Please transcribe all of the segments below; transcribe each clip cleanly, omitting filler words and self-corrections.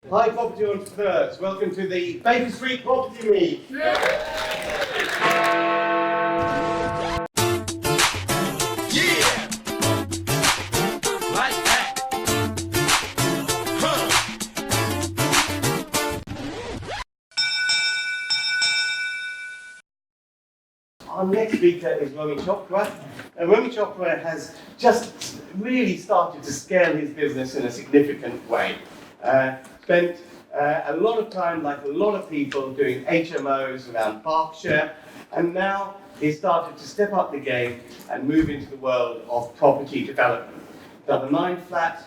Hi property entrepreneurs, welcome to the Baker Street Property Meet. Yeah, like that. Our next speaker is Romey Chopra. And Romey Chopra has just really started to scale his business in a significant way. Spent a lot of time, like a lot of people, doing HMOs around Berkshire, and now he's started to step up the game and move into the world of property development. Done a 9-flat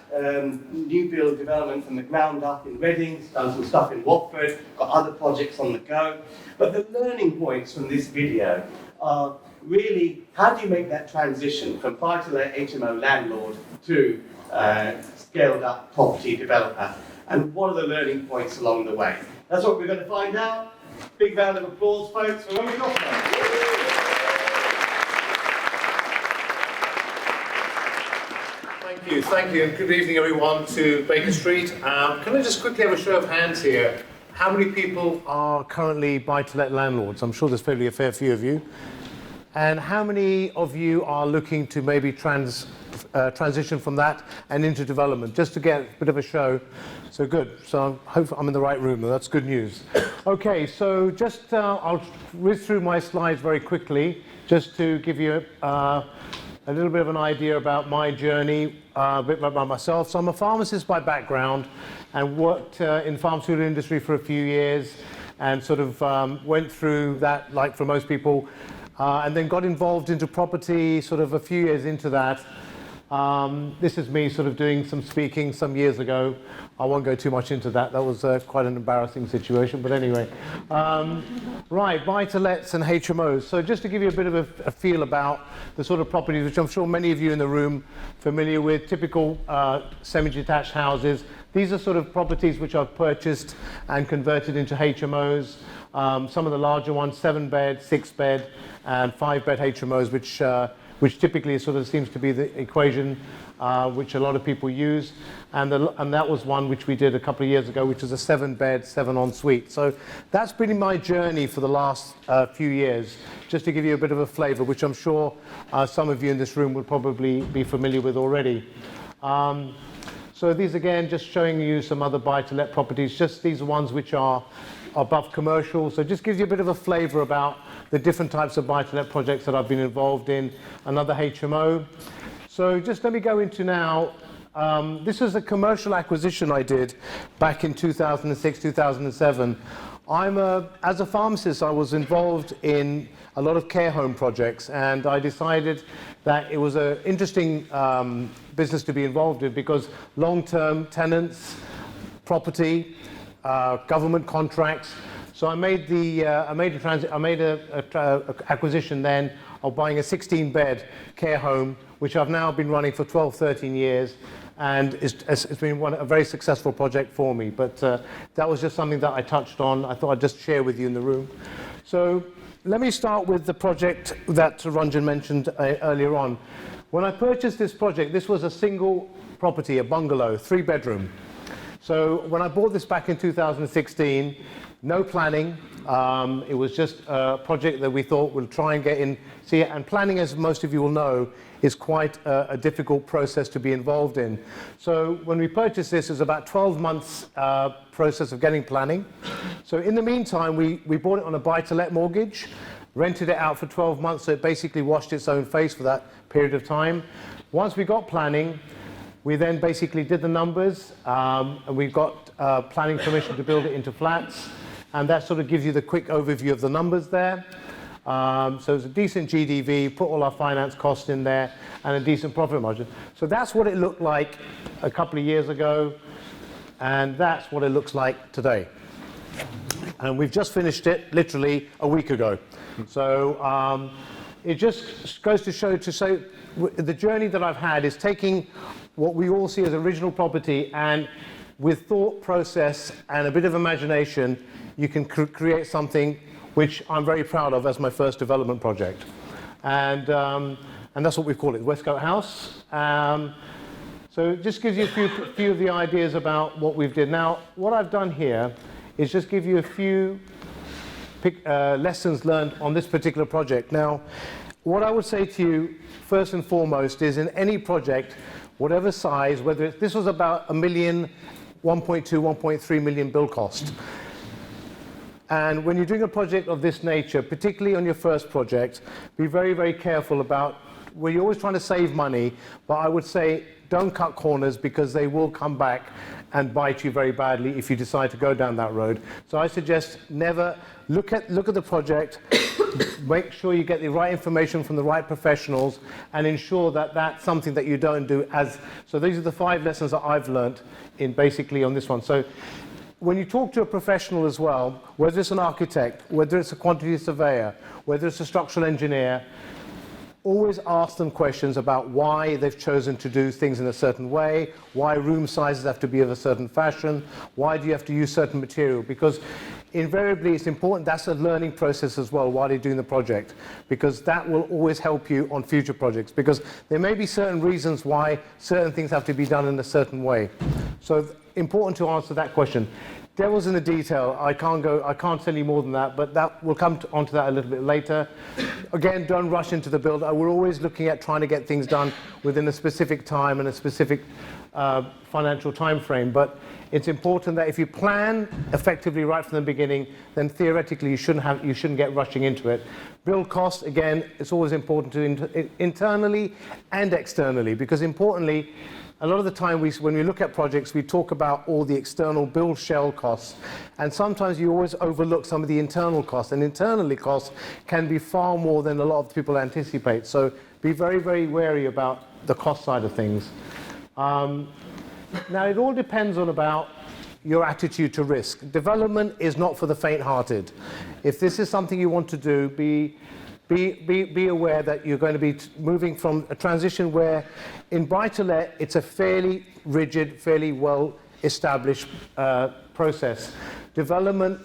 new build development from the ground up in Reading, done some stuff in Watford, got other projects on the go. But the learning points from this video are really, how do you make that transition from buy-to-let HMO landlord to scaled up property developer? And what are the learning points along the way? That's what we're going to find out. Big round of applause, folks, for Romey Chopra. Thank you, and good evening everyone to Baker Street. Can I just quickly have a show of hands here? How many people are currently buy-to-let landlords? I'm sure there's probably a fair few of you. And how many of you are looking to maybe transition from that and into development, just to get a bit of a show? So good. So I hope I'm in the right room. That's good news. Okay, so just I'll whiz through my slides very quickly, just to give you a little bit of an idea about my journey, a bit about myself. So I'm a pharmacist by background and worked in the pharmaceutical industry for a few years and sort of went through that, like for most people, and then got involved into property sort of a few years into that. This is me sort of doing some speaking some years ago. I won't go too much into that. That was quite an embarrassing situation, but anyway. Right, buy-to-lets and HMOs. So just to give you a bit of a feel about the sort of properties, which I'm sure many of you in the room familiar with, typical semi-detached houses. These are sort of properties which I've purchased and converted into HMOs. Some of the larger ones, 7-bed, 6-bed, and 5-bed HMOs, which typically sort of seems to be the equation which a lot of people use. And that was one which we did a couple of years ago, which was a 7-bed, 7-ensuite. So that's been my journey for the last few years, just to give you a bit of a flavor, which I'm sure some of you in this room will probably be familiar with already. So these again, just showing you some other buy-to-let properties, just these are ones which are above commercial. So just gives you a bit of a flavor about the different types of buy-to-let projects that I've been involved in. Another HMO. So just let me go into now, this was a commercial acquisition I did back in 2006, 2007. As a pharmacist, I was involved in a lot of care home projects, and I decided that it was an interesting business to be involved in because long-term tenants, property, government contracts. So I made a acquisition then of buying a 16-bed care home, which I've now been running for 12, 13 years, and it's been a very successful project for me. But that was just something that I touched on. I thought I'd just share with you in the room. So let me start with the project that Ranjan mentioned earlier on. When I purchased this project, this was a single property, a bungalow, 3-bedroom. So when I bought this back in 2016, no planning. It was just a project that we thought we'll try and get in. See, and planning, as most of you will know, is quite a difficult process to be involved in. So when we purchased this, it was about 12 months process of getting planning. So in the meantime, we bought it on a buy-to-let mortgage, rented it out for 12 months, so it basically washed its own face for that period of time. Once we got planning, we then basically did the numbers, and we got planning permission to build it into flats, and that sort of gives you the quick overview of the numbers there. So it's a decent GDV, put all our finance costs in there, and a decent profit margin. So that's what it looked like a couple of years ago, and that's what it looks like today. And we've just finished it literally a week ago. So it just goes to show, the journey that I've had is taking what we all see as original property, and with thought process and a bit of imagination, you can create something which I'm very proud of as my first development project. And that's what we call it, Westcote House. So just gives you a few of the ideas about what we've did. Now, what I've done here is just give you a few lessons learned on this particular project. Now, what I would say to you, first and foremost, is in any project, whatever size, whether this was about $1 million, 1.2, 1.3 million build cost. And when you're doing a project of this nature, particularly on your first project, be very, very careful about where you're always trying to save money, but I would say don't cut corners because they will come back and bite you very badly if you decide to go down that road. So I suggest never look at the project, make sure you get the right information from the right professionals, and ensure that that's something that you don't do as. So these are the 5 lessons that I've learned in basically on this one. So when you talk to a professional as well, whether it's an architect, whether it's a quantity surveyor, whether it's a structural engineer, always ask them questions about why they've chosen to do things in a certain way, why room sizes have to be of a certain fashion, why do you have to use certain material, because invariably it's important, that's a learning process as well while you're doing the project, because that will always help you on future projects, because there may be certain reasons why certain things have to be done in a certain way. So important to answer that question. Devil's in the detail. I can't tell you more than that, but we'll come onto that a little bit later. Again, don't rush into the build. We're always looking at trying to get things done within a specific time and a specific financial time frame. But it's important that if you plan effectively right from the beginning, then theoretically you shouldn't get rushing into it. Build cost, again, it's always important to internally and externally, because importantly, a lot of the time when we look at projects, we talk about all the external build shell costs, and sometimes you always overlook some of the internal costs, and internally costs can be far more than a lot of people anticipate. So be very, very wary about the cost side of things. Now, it all depends on about your attitude to risk. Development is not for the faint-hearted. If this is something you want to do, be aware that you're going to be moving from a transition where in buy-to-let it's a fairly rigid, fairly well-established process. Development,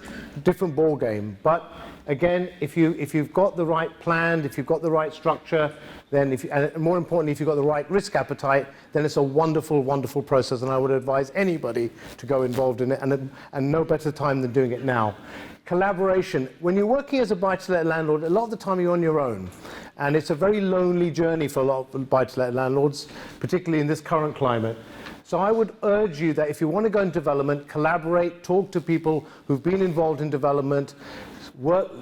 different ball game. But again, if you've got the right plan, if you've got the right structure, then and more importantly, if you've got the right risk appetite, then it's a wonderful, wonderful process, and I would advise anybody to go involved in it, and no better time than doing it now. Collaboration. When you're working as a buy-to-let landlord, a lot of the time you're on your own, and it's a very lonely journey for a lot of buy-to-let landlords, particularly in this current climate. So I would urge you that if you want to go into development, collaborate, talk to people who've been involved in development,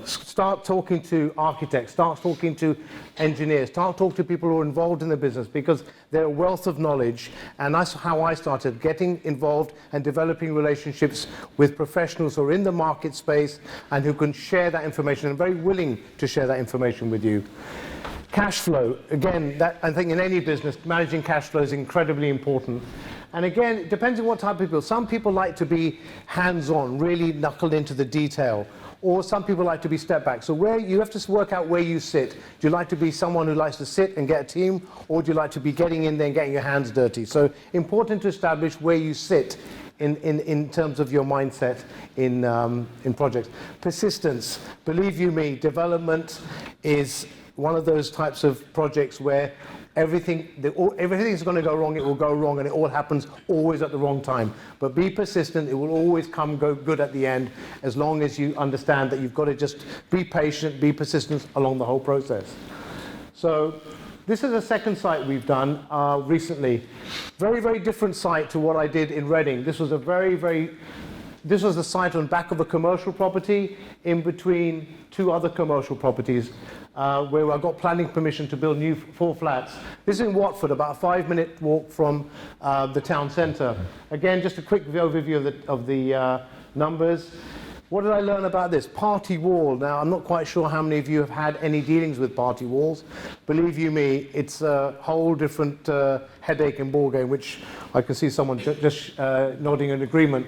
start talking to architects, start talking to engineers, start talking to people who are involved in the business, because they're a wealth of knowledge, and that's how I started, getting involved and developing relationships with professionals who are in the market space and who can share that information and are very willing to share that information with you. Cash flow, again, I think in any business, managing cash flow is incredibly important. And again, it depends on what type of people. Some people like to be hands-on, really knuckled into the detail. Or some people like to be step back. So where you have to work out where you sit. Do you like to be someone who likes to sit and get a team, or do you like to be getting in there and getting your hands dirty? So important to establish where you sit in terms of your mindset in projects. Persistence. Believe you me, development is one of those types of projects where everything is going to go wrong, it will go wrong, and it all happens always at the wrong time. But be persistent, it will always go good at the end, as long as you understand that you've got to just be patient, be persistent along the whole process. So this is a second site we've done recently. Very, very different site to what I did in Reading. This was this was the site on back of a commercial property in between 2 other commercial properties. Where I got planning permission to build new 4 flats. This is in Watford, about a 5-minute walk from the town centre. Again, just a quick overview of the numbers. What did I learn about this? Party wall. Now, I'm not quite sure how many of you have had any dealings with party walls. Believe you me, it's a whole different headache and ball game, which I can see someone just nodding in agreement.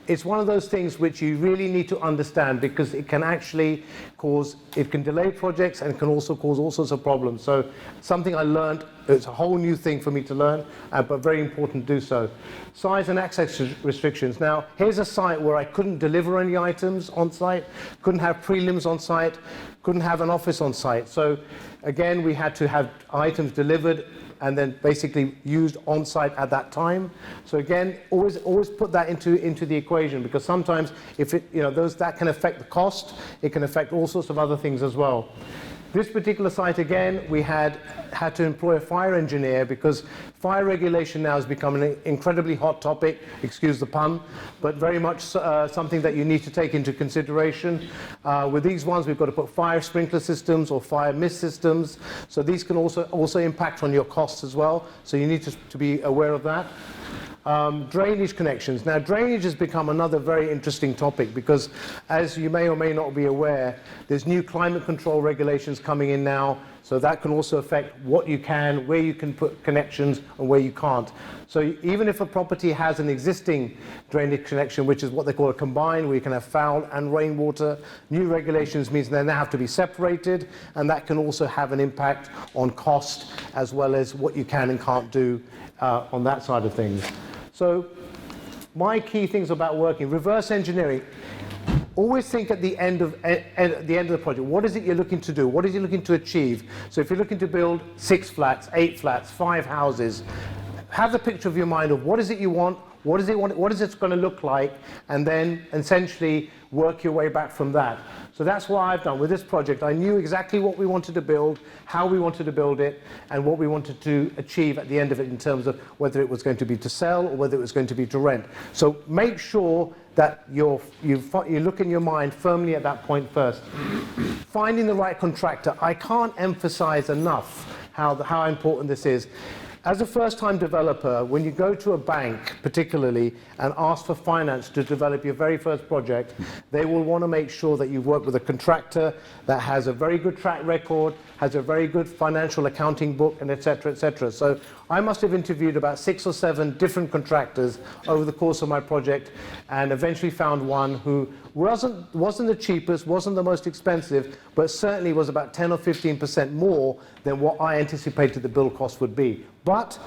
It's one of those things which you really need to understand, because it can actually delay projects, and it can also cause all sorts of problems. So something I learned it's a whole new thing for me to learn, but very important to do so. Size and access restrictions. Now, here's a site where I couldn't deliver any items on site, couldn't have prelims on site, couldn't have an office on site. So again, we had to have items delivered and then basically used on site at that time. So again, always put that into the equation, because sometimes if it, that can affect the cost, it can affect all sorts of other things as well. This particular site, again, we had to employ a fire engineer because fire regulation now has become an incredibly hot topic, excuse the pun, but very much something that you need to take into consideration. With these ones, we've got to put fire sprinkler systems or fire mist systems, so these can also impact on your costs as well, so you need to be aware of that. Drainage connections. Now, drainage has become another very interesting topic because, as you may or may not be aware, there's new climate control regulations coming in now, so that can also affect what you can, where you can put connections and where you can't. So even if a property has an existing drainage connection, which is what they call a combined, where you can have foul and rainwater, new regulations means they now have to be separated, and that can also have an impact on cost as well as what you can and can't do on that side of things. So my key things about working, reverse engineering. Always think at the end of the project, what is it you're looking to do? What is you looking to achieve? So if you're looking to build 6 flats, 8 flats, 5 houses, have the picture of your mind of what is it you want, what is it going to look like, and then essentially work your way back from that. So that's what I've done with this project. I knew exactly what we wanted to build, how we wanted to build it, and what we wanted to achieve at the end of it in terms of whether it was going to be to sell or whether it was going to be to rent. So make sure that you look in your mind firmly at that point first. Finding the right contractor. I can't emphasize enough how important this is. As a first-time developer, when you go to a bank, particularly, and ask for finance to develop your very first project, they will want to make sure that you've worked with a contractor that has a very good track record, has a very good financial accounting book, and et cetera, et cetera. So I must have interviewed about 6 or 7 different contractors over the course of my project, and eventually found one who wasn't the cheapest, wasn't the most expensive, but certainly was about 10 or 15% more than what I anticipated the build cost would be. But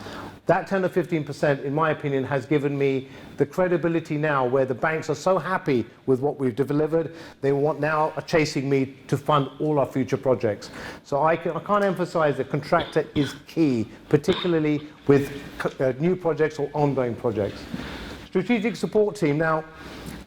that 10 or 15%, in my opinion, has given me the credibility now where the banks are so happy with what we've delivered, they now are chasing me to fund all our future projects. So I can't emphasize that contractor is key, particularly with new projects or ongoing projects. Strategic support team. Now,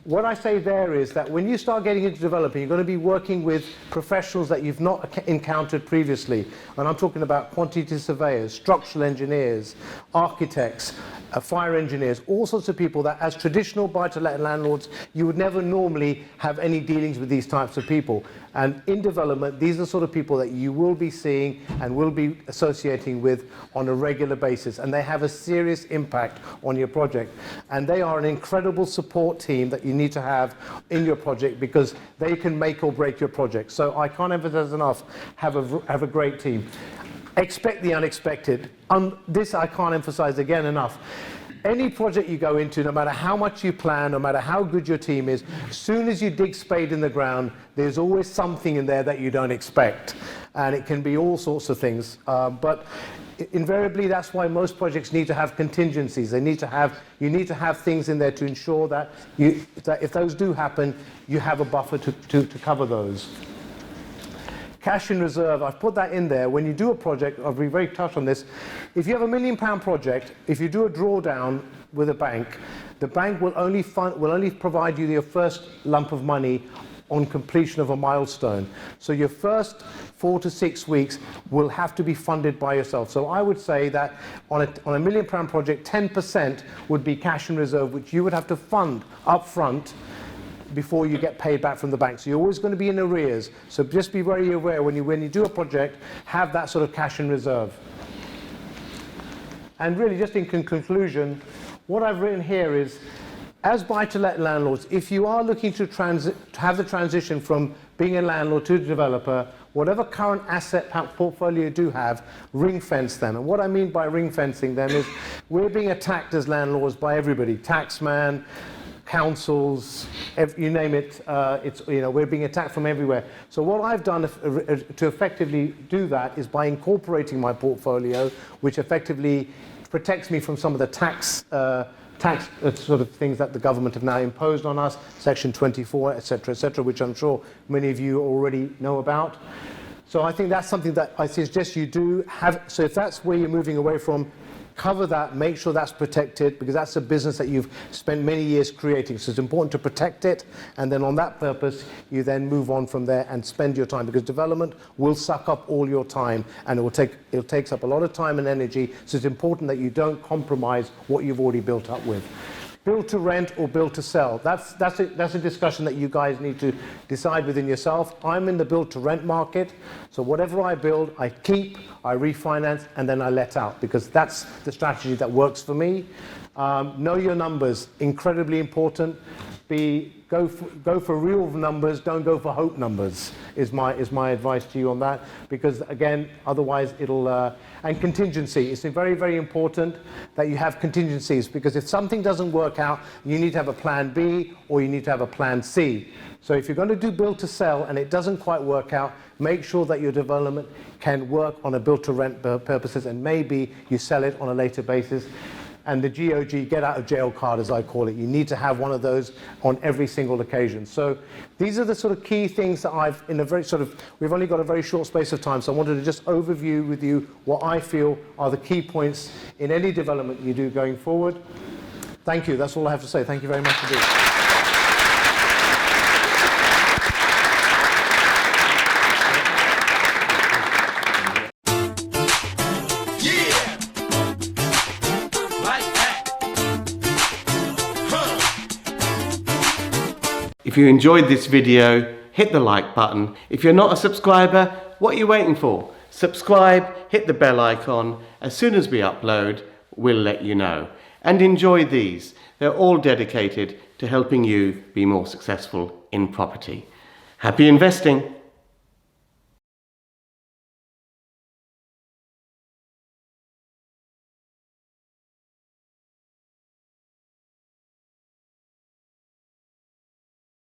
what I say there is that when you start getting into developing, you're going to be working with professionals that you've not encountered previously. And I'm talking about quantity surveyors, structural engineers, architects, fire engineers, all sorts of people that as traditional buy-to-let landlords, you would never normally have any dealings with these types of people. And in development, these are the sort of people that you will be seeing and will be associating with on a regular basis. And they have a serious impact on your project. And they are an incredible support team that you need to have in your project because they can make or break your project. So I can't emphasize enough, have a great team. Expect the unexpected. This I can't emphasize again enough. Any project you go into, no matter how much you plan, no matter how good your team is, as soon as you dig spade in the ground, there's always something in there that you don't expect. And it can be all sorts of things. But invariably, that's why most projects need to have contingencies. You need to have things in there to ensure that if those do happen, you have a buffer to cover those. Cash in reserve, I've put that in there. When you do a project, I'll be very touched on this. If you have a £1 million project, if you do a drawdown with a bank, the bank will only provide you your first lump of money on completion of a milestone. So your first 4 to 6 weeks will have to be funded by yourself. So I would say that on a £1 million project, 10% would be cash in reserve, which you would have to fund up front before you get paid back from the bank. So you're always going to be in arrears. So just be very aware when you do a project, have that sort of cash in reserve. And really, just in conclusion, what I've written here is, as buy-to-let landlords, if you are looking to have the transition from being a landlord to a developer, whatever current asset portfolio you do have, ring-fence them. And what I mean by ring-fencing them is we're being attacked as landlords by everybody, taxman, councils, you name it, we're being attacked from everywhere. So what I've done to effectively do that is by incorporating my portfolio, which effectively protects me from some of the tax sort of things that the government have now imposed on us, Section 24, etc., which I'm sure many of you already know about. So I think that's something that I suggest you do have. So if that's where you're moving away from, cover that, make sure that's protected, because that's a business that you've spent many years creating. So it's important to protect it, and then on that purpose, you then move on from there and spend your time, because development will suck up all your time, and it takes up a lot of time and energy. So it's important that you don't compromise what you've already built up with. Build to rent or build to sell. That's a discussion that you guys need to decide within yourself. I'm in the build to rent market, so whatever I build, I keep, I refinance, and then I let out, because that's the strategy that works for me. Know your numbers, incredibly important. Go for real numbers, don't go for hope numbers, is my advice to you on that, because again, otherwise it'll, and contingency, it's very, very important that you have contingencies, because if something doesn't work out, you need to have a plan B, or you need to have a plan C. So if you're going to do build to sell and it doesn't quite work out, make sure that your development can work on a build to rent purposes, and maybe you sell it on a later basis. And the GOG, get out of jail card, as I call it. You need to have one of those on every single occasion. So these are the sort of key things that we've only got a very short space of time, so I wanted to just overview with you what I feel are the key points in any development you do going forward. Thank you, that's all I have to say. Thank you very much indeed. If you enjoyed this video, hit the like button. If you're not a subscriber, what are you waiting for? Subscribe, hit the bell icon. As soon as we upload, we'll let you know. And enjoy these. They're all dedicated to helping you be more successful in property. Happy investing!